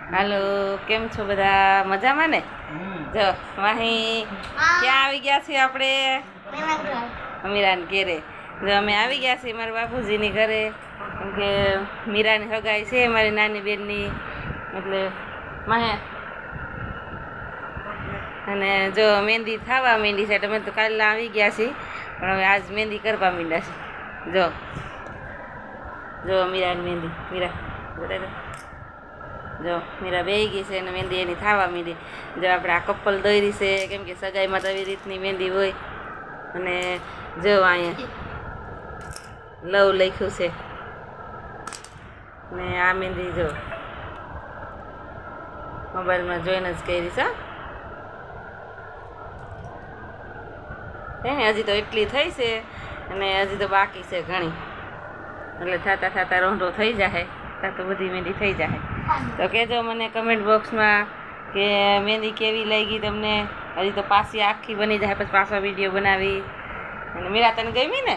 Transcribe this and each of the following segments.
હાલો, કેમ છો બધા? મજામાં ને? જો વાહી ક્યાં આવી ગયા છીએ આપણે? મીરાને ઘરે. જો અમે આવી ગયા છીએ મારા બાપુજીની ઘરે, કેમ કે મીરાની હગાઈ છે મારી નાની બેનની, એટલે માહે. અને જો મહેંદી થવા માંડી છે, અમે તો કાલે આવી ગયા છીએ, પણ હવે આજ મહેંદી કરવા માંડ્યા છે. જો જો મીરાની મહેંદી, મીરા બરાબર. જો મીરા બેહી ગઈ છે અને મહેંદી એની થવા માંડી. જો આપણે આ કપલ દોરી છે, કેમ કે સગાઈમાં તો એવી રીતની મહેંદી હોય. અને જો અહીંયા લવ લખ્યું છે ને આ મહેંદી જો મોબાઈલમાં જોઈને જ કરી છે. ને હજી તો એટલી થઈ છે અને હજી તો બાકી છે ઘણી, એટલે થતા થતા રોંઢો થઈ જાય ત્યાં તો બધી મહેંદી થઈ જાય. તો કહેજો મને કમેન્ટ બોક્સમાં કે મહેંદી કેવી લાગી તમને. હજી તો પાછી આખી બની જાય, પછી પાછો વિડીયો બનાવી. અને મીરા તને ગમી ને?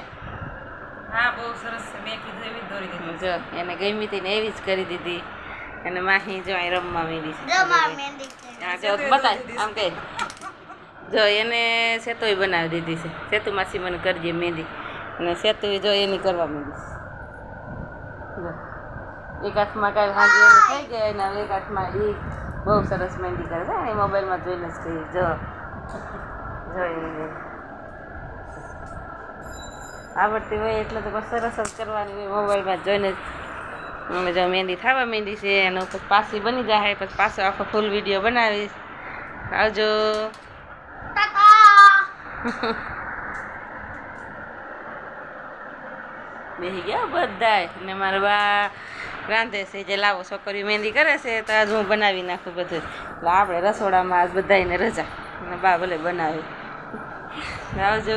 હા, બહુ સરસ છે. મેં કીધું એવી જ દોરી દીધી. જો એને ગમી હતી ને એવી જ કરી દીધી. અને માહી જો અહીં રમવા માંડી છે. હા જો બતાય આમ કે જો એને સેતુય બનાવી દીધી છે. સેતુ માસી મને કરજે મહેંદી, અને સેતુ જો એની કરવા માંડી છે. જો એક હાથમાં કાંઈ હાજી એનું થઈ ગયા, અને એક હાથમાં એ બહુ સરસ મહેંદી કરે છે. એ મોબાઈલમાં જોઈને જ કહી જો આવડતી હોય એટલે તો બસ સરસ જ કરવાની હોય, મોબાઈલમાં જોઈને જ. અમે જો મહેંદી થવા માંડી છે, અને પછી પાછી બની જાય, પછી પાછો આખો ફૂલ વિડીયો બનાવીશ. આવજો. બેસી ગયા બધાય, અને મારા બા રાંધે છે. જે લાવો છોકરીઓ મહેંદી કરે છે તો આજ હું બનાવી નાખું બધું. એટલે આપણે રસોડામાં આજ બધાને રજા, અને બા ભલે બનાવી. આવજો.